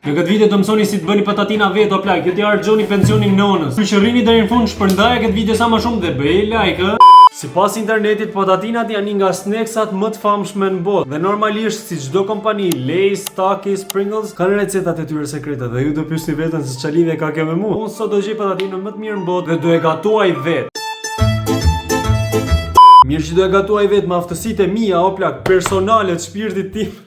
Në këtë video do mësoni si të bëni patatina vetë o plak, jo t'i harxhoni pensionin nonës. Që rrini deri në fund, shpërndaja këtë video sa më shumë dhe bëj like. Sipas internetit, patatinat janë një nga snacksat më të famshme në botë. Dhe normalisht, si çdo kompani, Lay's, Takis, Pringles kanë recetat e tyre sekrete dhe ju do pyesni veten se çfarë lidhje ka kjo me mua. Unë sot do gjej patatinën më të mirë në botë dhe do e gatuaj vetë. Mirë që do e gatuaj vetë me aftësitë e mia o plak, personale të shpirtit tim.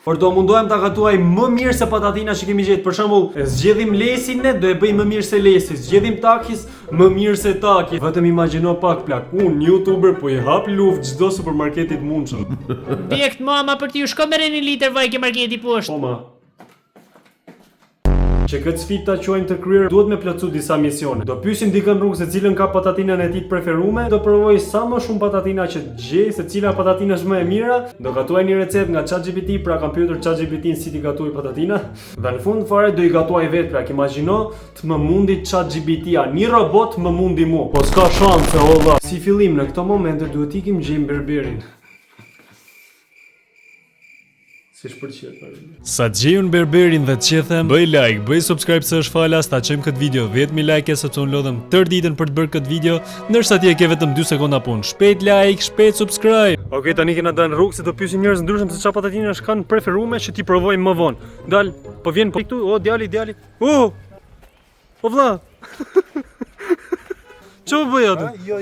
Por do mundohem ta gatuaj më mirë se patatina që kemi gjetë. Për shembull, e zgjedhim Laysin ne, do e bëj më mirë se Laysi. Zgjedhim Takis, më mirë se Taki. Vetëm imagjino pak plak, unë youtuber po i hap luftë çdo supermarketit mundshëm. Direkt mama për t'ju shko merrni një litër vaj ke marketi poshtë. Po ma. Që këtë sfidë ta quajmë të kryer, duhet me plotsu disa misione. Do pyesim dikën rrugë se cilën ka patatinën e tij të preferuar. Do provoj sa më shumë patatina që të gjej, se cila patatinë është më e mira. Do gatuaj një recetë nga ChatGPT, pra kam pyetur ChatGPT-n si t'i gatuaj patatina. Dhe në fund fare do i gatuaj vetë, pra imagjino të më mundi ChatGPT-a, një robot më mundi mua. Po s'ka shanse olla. Si fillim në këto momente duhet ikim gjejmë berberin. Si shpërqet për sa të gjejun berberin dhe të qethem, bëj like, bëj subscribe se është falas, ta qojmë këtë video 10.000 like sepse unë lodhem tërë ditën për të bërë këtë video, ndërsa ti e ke vetëm 2 sekonda punë. Shpejt like, shpejt subscribe. Okej, tani kena dalë në rrugë se do pyesim njerëz ndryshëm se çfarë patatina kanë preferuar që ti provojmë më vonë. Dal, po vjen po këtu, o djali. O vlla. Ço bëj atë? Jo.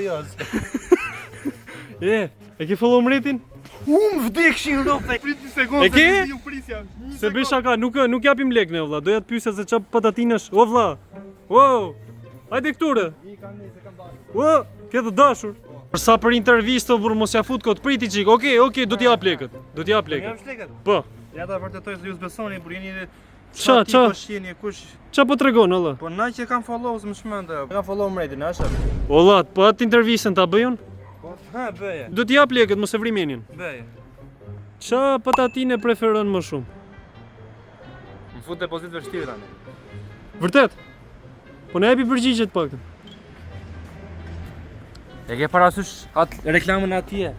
E ke follow mretin? Vdekshin rope. Prit një sekondë. E ke? Ju prisja. Se bëj shaka, nuk japim lek ne vlla. Doja të pyesja se çfarë patatinash. O vlla. Wow. Hajde këture. O, ke të dashur. Për sa për intervistë, por mos ja fut kot, priti çik. Okej, do t'i jap lekët. Jam shleket. Po. Ja ta vërtetoj se ju s'besoni, por jeni Ça? kush. Ç'a po tregon olla? Po na që kam follows më shmend. Kam follow mretin, a shef? Olla, po atë intervistën ta bëjon? Po, bëje. Do t'i jap lekët, mos e vrimenin. Bëje. Ç'a patatinë preferon më shumë? Më fut depozit vështirë tani. Vërtet? Po na jepi përgjigje të paktën. E ke parasysh atë reklamën atje?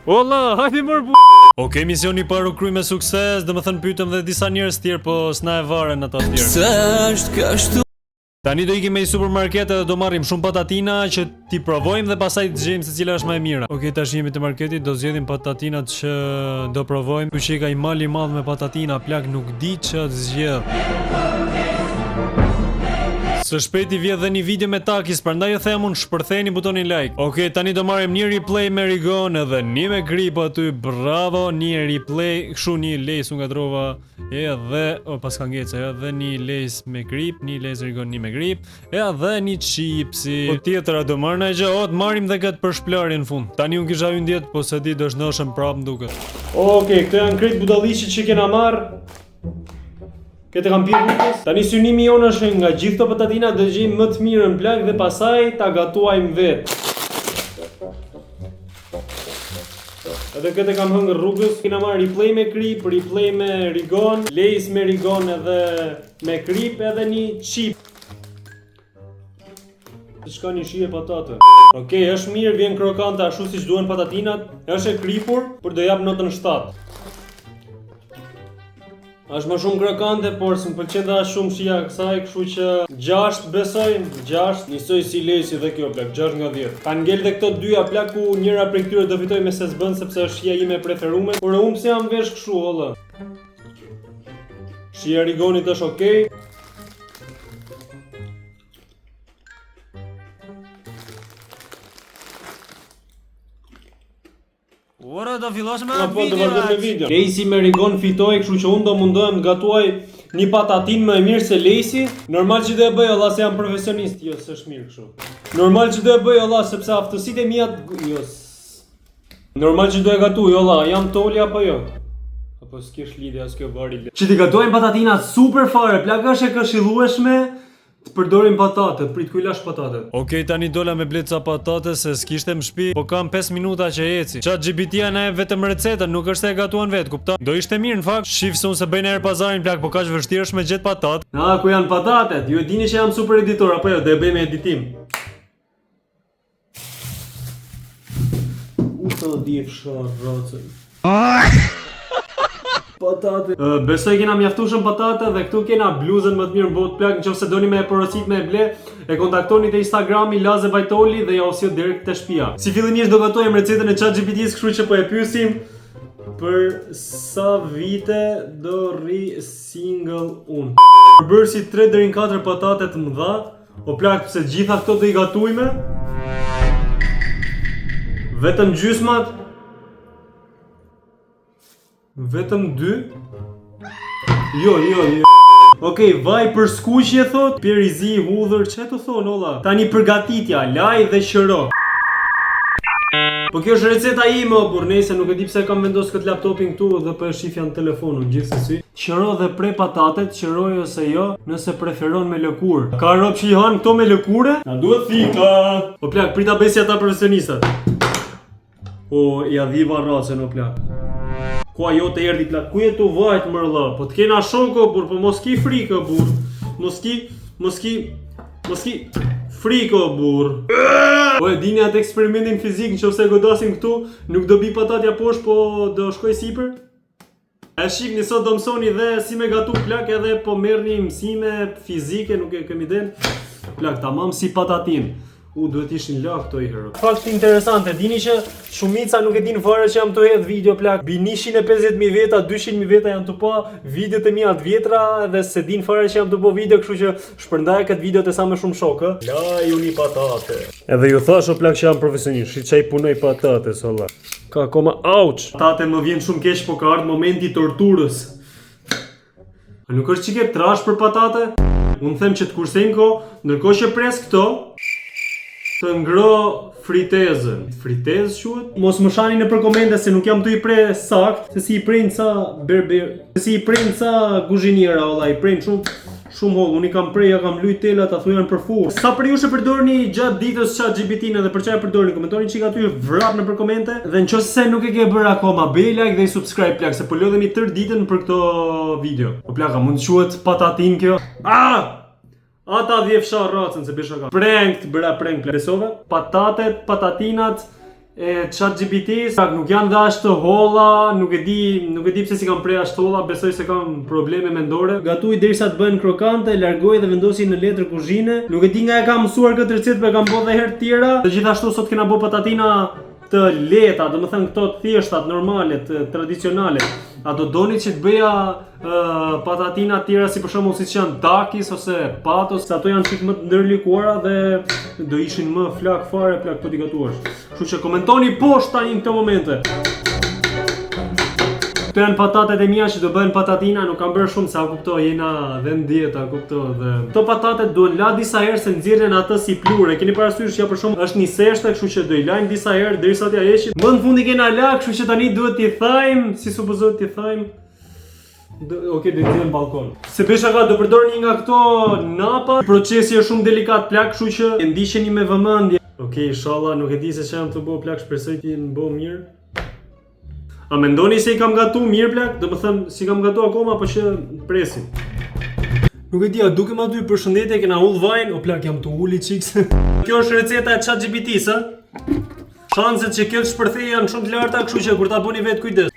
Olla, hajde mor bu. Okej, misioni i parë u krye me sukses, domethënë pyetëm dhe disa njerëz tjerë, po s'na e varen ata të tjerë. Tani do ikim me supermarket dhe do marrim shumë patatina që t'i provojmë dhe pastaj të gjejmë se cila është më e mira. Okej, tash jemi te marketi, do zgjedhim patatinat që do provojmë. Ky që ka i mali i madh me patatina, plak nuk di ç'a të zgjedh. Së shpejti vjet dhe një video me Takis, prandaj ju them unë shpërtheni butonin like. Okej, tani do marrim një replay me Rigon edhe një me grip aty, bravo, një replay, kështu një Lays nga drova, edhe pas ka ngeca, edhe një Lays me grip, një Lays Rigon një me grip, edhe një chipsi. Po tjetra do marrna gjë, të marrim dhe këtë për shplarjen në fund. Tani unë kisha hyrë ndjet, po se di do shnoshem prap m'duket. Okej, këto janë krejt budalliqit që kena marr. Këtë kam pirë rrugës. Tani synimi jonë është nga gjithë këto patatina do gjejmë më të mirën plak dhe pasaj ta gatuajmë vetë. Edhe këtë kam hëngër rrugës. Kena marrë replay me krip, replay me Rigon, Lays me Rigon edhe me krip edhe një chip. Shka një shije patate. Okej, është mirë, vjen krokante ashtu siç duhen patatinat. Është e kripur, por do jap notën 7. Është më shumë krokante, por s'm pëlqen dhe ashtu shumë shija kësaj, kështu që 6 besoj, 6, njësoj si Laysi dhe kjo plak, 6 nga 10. Kan ngel dhe këto dyja plak ku njëra prej këtyre do fitoj me se s'bën sepse është shija ime e preferuar, por unë pse jam vesh kështu olla. Shija Rigonit është okej. Ora do fillosh me Po do vazhdojmë me video. Laysi me Rigon fitoi, kështu që unë do mundohem të gatuaj një patatinë më e mirë se Laysi. Normal që do e bëj olla se jam profesionist, jo s'është mirë kështu. Normal që do e bëj olla sepse aftësitë e mia Normal që do e gatuaj olla, jam toli apo jo? Apo s'kesh lidhje as kjo vari. Që ti gatojmë patatina super fare, plak është e këshillueshme. Të përdorim patate, prit ku i lash patate. Okej, tani dola me blet ca patate se s'kishte në shtëpi, po kam 5 minuta që eci. ChatGPT-ja na jep vetëm recetën, nuk është se e gatuan vetë, kupton? Do ishte mirë në fakt. Shifse unë se bëjnë herë pazarin plak, po kaq vështirë është me gjet patate. Ku janë patatet? Ju e dini që jam super editor apo jo, do e bëj me editim. U të di fsharracën. Patate. Besoj kena mjaftueshëm patate dhe këtu kena bluzën më të mirë në botë plak. Nëse doni me porosit me e ble, e kontaktoni te Instagrami Laze Bajtoli dhe ja ose direkt te shtëpia. Si fillimisht do gatojmë recetën e ChatGPT-s, kështu që po e pyesim për sa vite do rri single unë. Përbërë si 3 deri në 4 patate të mëdha. O plak, pse gjitha këto do i gatujme? Vetëm gjysmat? Vetëm 2? Jo. Okej, vaj për skuqje thot, perizi, hudhër, që të thonë olla? Tani përgatitja, laj dhe qëro. Po kjo është receta ime o burr, nëse nuk e di pse kam vendosur këtë laptopin këtu dhe po e shifja në telefonun gjithsesi. Qëro dhe pre patatet, qëroj ose jo, nëse preferon me lëkurë. Ka rob që i han këto me lëkure? Na duhet thika. O plak, prita besi ata profesionistat. O, ja dhiva racën o plak. Ku ajo të erdhi plak, ku je tu vajt mërlla? Po të kena shoko burr, po mos ki frikë burr. Mos ki frikë o burr. Po e dini atë eksperimentin fizik, nëse godasim këtu, nuk do bi patatja poshtë, po do shkoj sipër? E shikni sot do mësoni dhe si me gatu plak edhe po merrni mësime fizike, nuk e kemi den. Plak tamam si patatin. Duhet ishin lak këto i herë. Fakt interesante, dini që shumica nuk e din fare që jam të hedh video plak. Bi 150.000 veta, 200.000 veta janë të pa videot e mia të vjetra dhe se din fare që jam të po video, kështu që shpërndaj këtë video të sa më shumë shokë. Laj uni patate. Edhe ju thash o plak që jam profesionist, shi çaj punoj patate solla. Ka akoma ouch. Patate më vjen shumë keq, po ka ardhur momenti i torturës. A nuk është çike trash për patate? Unë them që të kursejnë ko, ndërkohë që pres këto të ngro fritezën. Fritezë quhet? Mos më shani në për komente se nuk jam të i pre sakt, se si i prejnë ca berber, se si i prejnë ca kuzhiniera, olla, i prejnë shumë hollë. Unë i kam prej, ja kam luj telat, a thujan për furë. Sa për ju shë përdorni gjatë ditës ChatGPT-n edhe për çfarë përdorni, komentoni çika aty vrap në për komente. Dhe nëse nuk e ke bërë akoma, bëj like dhe subscribe plak, se po lodhemi tërë ditën për këto video. Po plaka, mund të quhet patatin kjo? Ata dhjefsha racën se besha ka. Prank, bëra prank plesove. Patatet, patatinat e ChatGPT-s nuk janë dhe ashtë holla, nuk e di pse si kam prej ashtë holla, besoj se kam probleme mendore. Gatuj derisa të bëhen krokante, largoj dhe vendosi në letër kuzhine. Nuk e di nga e kam mësuar këtë recetë, po e kam bërë dhe herë tjera. Dhe gjithashtu sot kena bë patatina të lehta, do të thënë këto të thjeshtat, normale, tradicionale. A do doni që të bëja patatina tjera si për shembull siç janë dakis ose patos, se ato janë çik më të ndërlikuara dhe do ishin më flak fare plak po t'i gatuash. Kështu që komentoni poshtë tani në këto momente. Këto janë patatet e mia që do bëhen patatina, nuk kam bërë shumë sa kupto, jena dhe në dieta, kupto dhe. Këto patatet duhen la disa herë se nxirren atë si plure. Keni parasysh që për shembull është një seshte, kështu që do i lajm disa herë derisa t'ia heqim. Më në fundi kena lak, kështu që tani duhet t'i thajm, si supozohet t'i thajm. Okej, do të jem në balkon. Se pesha ka do përdor një nga këto napa. Procesi është shumë delikat plak, kështu që e ndiqeni me vëmendje. Okej, inshallah, nuk e di se ç'jam të bëj plak, shpresoj të jenë bëu mirë. A mendoni se i kam gatu mirë plak? Do të thënë si kam gatu akoma, po që presim. Nuk e di, a dukem aty përshëndetje, kena ull vajin, o plak jam të ulli qiks. Kjo është receta e ChatGPT-s, a? Shanset që kjo të shpërthej janë shumë të larta, kështu që kur ta bëni vetë kujdes.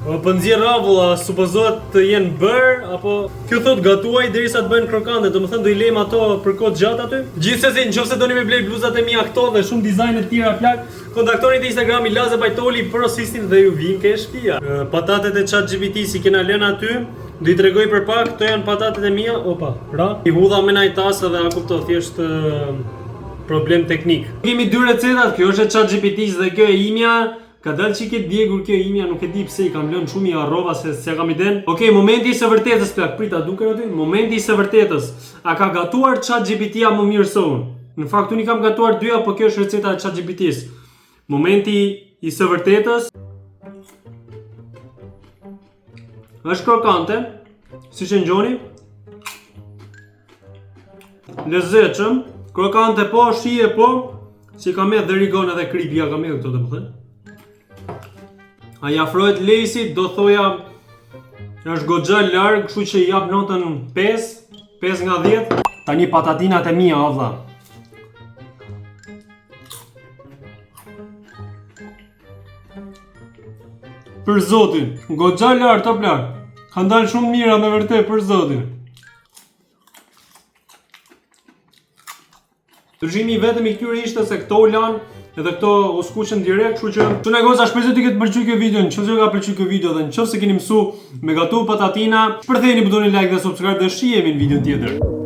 Po nxjerr ravulla, supozohet të jenë bër, apo kjo thot gatuaj derisa të bëhen krokante, domethënë do i lejm ato për kohë gjatë aty. Gjithsesi, nëse doni me blej bluzat e mia këto dhe shumë dizajne të tjera plak, kontaktoni te Instagrami Laze Bajtoli për osistin dhe ju vijnë ke shtëpia. Patatet e ChatGPT si kena lënë aty, do i tregoj për pak, këto janë patatet e mia. Opa, ra. I hudha me naj tasë dhe a kupto thjesht problem teknik. Kemi dy recetat, kjo është e ChatGPT-s dhe kjo e imja. Ka dalë që këtë djegur kjo imja, nuk e di pse i kam lënë shumë i arrova se kam i den. Okej, momenti i së vërtetës plak, prita duke aty. Momenti i së vërtetës. A ka gatuar ChatGPT-a më mirë se unë? Në fakt unë i kam gatuar dyja, po kjo është receta e ChatGPT-s. Momenti i së vërtetës. Është krokante, siç e ngjoni. Lezetshëm, krokante po, shije po, si kam edhe rigon edhe kripja kam edhe këto domethënë. A i afrohet lejsit, do thoja është goxha larg, kështu që i jap notën 5 nga 10. Tani patatinat e mia, o vlla. për zotin. Goxha lart, top lart. Kanë dalë shumë mira me vërtet për zotin. Ndryshimi vetëm i këtyre ishte se këto u lan edhe këto u skuqën direkt, kështu që çuna goza shpresoj të ketë pëlqyer kjo video. Nëse ju ka pëlqyer kjo video dhe nëse keni mësuar me gatu patatina, shpërthejeni butonin like dhe subscribe dhe shihemi në video tjetër.